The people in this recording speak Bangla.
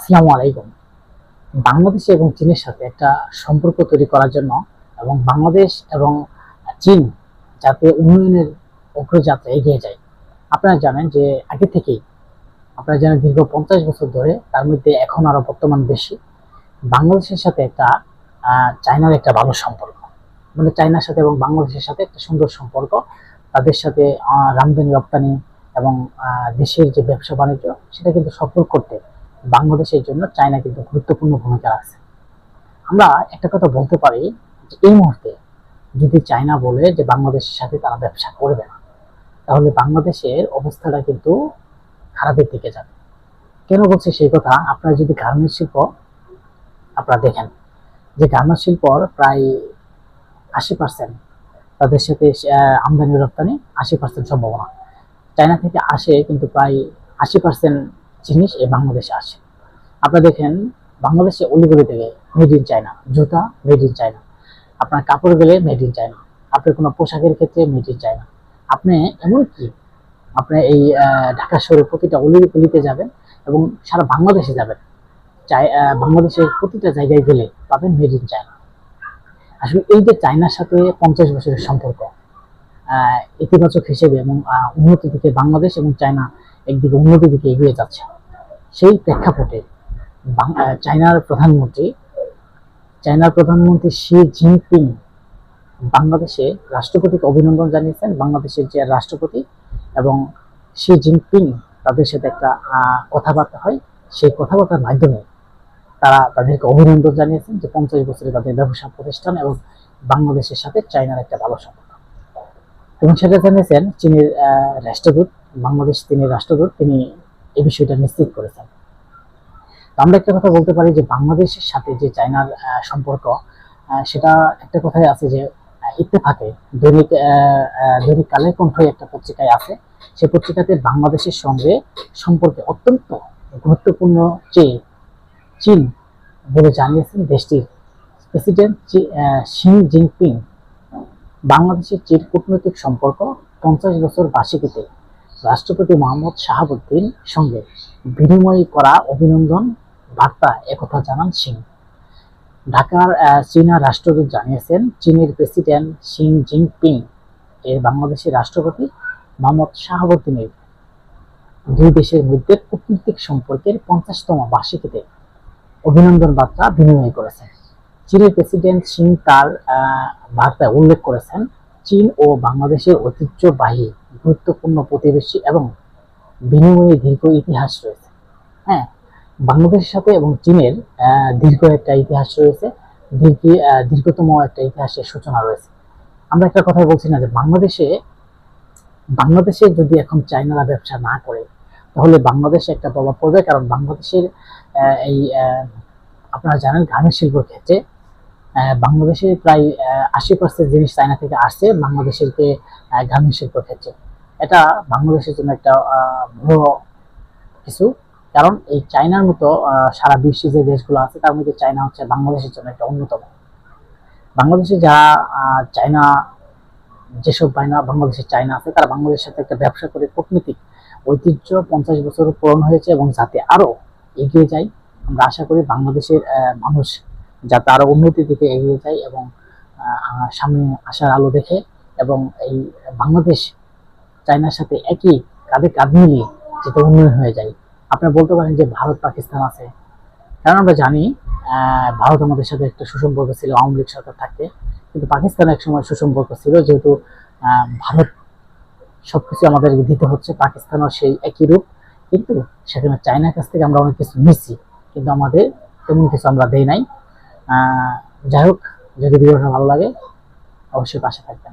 আসসালামু আলাইকুম। বাংলাদেশ এবং চীনের সাথে একটা সম্পর্ক তৈরি করার জন্য এবং বাংলাদেশ এবং চীন যাতে উন্নয়নের অগ্রযাত্রা এগিয়ে যায়। আপনারা জানেন যে আগে থেকেই আপনারা জানেন দীর্ঘ 50 বছর ধরে, তার মধ্যে এখন আরো বর্তমান বেশি, বাংলাদেশের সাথে একটা চায়নার একটা ভালো সম্পর্ক, মানে চায়নার সাথে এবং বাংলাদেশের সাথে একটা সুন্দর সম্পর্ক। তাদের সাথে আমদানি রপ্তানি এবং দেশের যে ব্যবসা বাণিজ্য সেটা কিন্তু সফল করতে বাংলাদেশের জন্য চায়না কিন্তু গুরুত্বপূর্ণ ভূমিকা রাখছে। আমরা একটা কথা বলতে পারি যে এই মুহূর্তে যদি চায়না বলে যে বাংলাদেশের সাথে তারা ব্যবসা করবে না, তাহলে বাংলাদেশের অবস্থাটা কিন্তু খারাপের দিকে যাবে। কেন বলছি সেই কথা? আপনারা যদি গার্মেন্টস শিল্প আপনারা দেখেন যে গার্মেন্টস শিল্পর প্রায় 80% তাদের সাথে আমদানি রপ্তানি 80% সম্ভাবনা চায়না থেকে আসে, কিন্তু প্রায় 80% জিনিস এই বাংলাদেশে আসে। আপনারা দেখেন বাংলাদেশে অলিগলি থেকে মেড ইন চায়না, জুতা মেড ইন চায়না, আপনার কাপড় গেলে মেড ইন চায়না, আপনার কোনো পোশাকের ক্ষেত্রে মেড ইন চায়না। আপনি এমনকি আপনি এই ঢাকা শহরের প্রতিটা অলিগলিতে যাবেন এবং সারা বাংলাদেশে যাবেন, বাংলাদেশের প্রতিটা জায়গায় গেলে পাবেন মেড ইন চায়না। আসলে এই যে চায়নার সাথে 50 বছরের সম্পর্ক ইতিবাচক হিসেবে এবং উন্নতির দিকে বাংলাদেশ এবং চায়না একদিকে উন্নতির দিকে এগিয়ে যাচ্ছে, সেই প্রেক্ষাপটে চায়নার প্রধানমন্ত্রী শি জিনপিং বাংলাদেশে রাষ্ট্রপতিকে অভিনন্দন জানিয়েছেন। বাংলাদেশের যে রাষ্ট্রপতি এবং শি জিনপিং তাদের সাথে একটা কথাবার্তা হয়, সেই কথাবার্তার মাধ্যমে তারা তাদেরকে অভিনন্দন জানিয়েছেন যে 50 বছরে তাদের ব্যবসা প্রতিষ্ঠান এবং বাংলাদেশের সাথে চায়নার একটা ভালো সম্পর্ক। এবং সেটা জানিয়েছেন চীনের রাষ্ট্রদূত, বাংলাদেশ চীনের রাষ্ট্রদূত, তিনি এই বিষয়টা নিশ্চিত করেছেন। আমরা একটা কথা বলতে পারি যে বাংলাদেশের সাথে যে চায়নার সম্পর্ক, সেটা একটা কথাই আছে যে ইত্তেফাকে দৈনিক কালের কণ্ঠ একটা পত্রিকায় আছে, সেই পত্রিকাতে বাংলাদেশের সঙ্গে সম্পর্কে অত্যন্ত গুরুত্বপূর্ণ যে চীন বলে জানিয়েছেন দেশটির প্রেসিডেন্ট শি জিনপিং। বাংলাদেশের চীন কূটনৈতিক সম্পর্ক 50 বছর বার্ষিকীতে রাষ্ট্রপতি মোহাম্মদ শাহাবুদ্দিন সঙ্গে বিনিময় করা অভিনন্দন বার্তা একথা জানান সিং। ঢাকার চীনা রাষ্ট্রদূত জানিয়েছেন চীনের প্রেসিডেন্ট শি জিনপিং এর বাংলাদেশের রাষ্ট্রপতি মোহাম্মদ শাহাবুদ্দিনের দুই দেশের মধ্যে কূটনৈতিক সম্পর্কের 50তম বার্ষিকীতে অভিনন্দন বার্তা বিনিময় করেছেন। চীনের প্রেসিডেন্ট সিং তার বার্তায় উল্লেখ করেছেন চীন ও বাংলাদেশের ঐতিহ্যবাহী গুরুত্বপূর্ণ প্রতিবেশী এবং বিনিময়ে দীর্ঘ ইতিহাস রয়েছে। হ্যাঁ, বাংলাদেশের সাথে এবং চীনের দীর্ঘ একটা ইতিহাস রয়েছে, দীর্ঘতম একটা ইতিহাসের সূচনা রয়েছে। আমরা একটা কথা বলছি না যে বাংলাদেশে যদি এখন চায়নারা ব্যবসা না করে তাহলে বাংলাদেশে একটা প্রভাব পড়বে, কারণ বাংলাদেশের এই আপনারা জানেন গার্মেন্টস শিল্পের ক্ষেত্রে বাংলাদেশের প্রায় 80% জিনিস চায়না থেকে আসছে বাংলাদেশের গার্মেন্টস শিল্পের ক্ষেত্রে। এটা বাংলাদেশের জন্য একটা বড় কিছু, কারণ এই চায়নার মতো সারা বিশ্বে যে দেশগুলো আছে তার মধ্যে চায়না হচ্ছে বাংলাদেশের জন্য একটা অন্যতম। বাংলাদেশে যারা চায়না যেসব বাংলাদেশের চায়না আছে তারা বাংলাদেশের সাথে একটা ব্যবসা করে কূটনীতিক ঐতিহ্য 50 বছর পূরণ হয়েছে, এবং যাতে আরো এগিয়ে যায় আমরা আশা করি বাংলাদেশের মানুষ যাতে আরো উন্নতির দিকে এগিয়ে যায় এবং সামনে আসার আলো দেখে, এবং এই বাংলাদেশ চায়নার সাথে একই কাঁধে কাঁধ মিলিয়ে যাতে উন্নয়ন হয়ে যায়। আপনারা বলতে পারেন যে ভারত পাকিস্তান আছে, কারণ আমরা জানি ভারত আমাদের সাথে একটা সুসম্পর্ক ছিল আওয়ামী লীগ সরকার থাকতে, কিন্তু পাকিস্তান এক সময় সুসম্পর্ক ছিল, যেহেতু ভারত সবকিছু আমাদের দিতে হচ্ছে, পাকিস্তানও সেই একই রূপ, কিন্তু সেখানে চায়নার কাছ থেকে আমরা অনেক কিছু নিচ্ছি, কিন্তু আমাদের তেমন কিছু আমরা দেই নাই। যাই হোক, যদি ভিডিওটা ভালো লাগে অবশ্যই পাশে থাকবেন।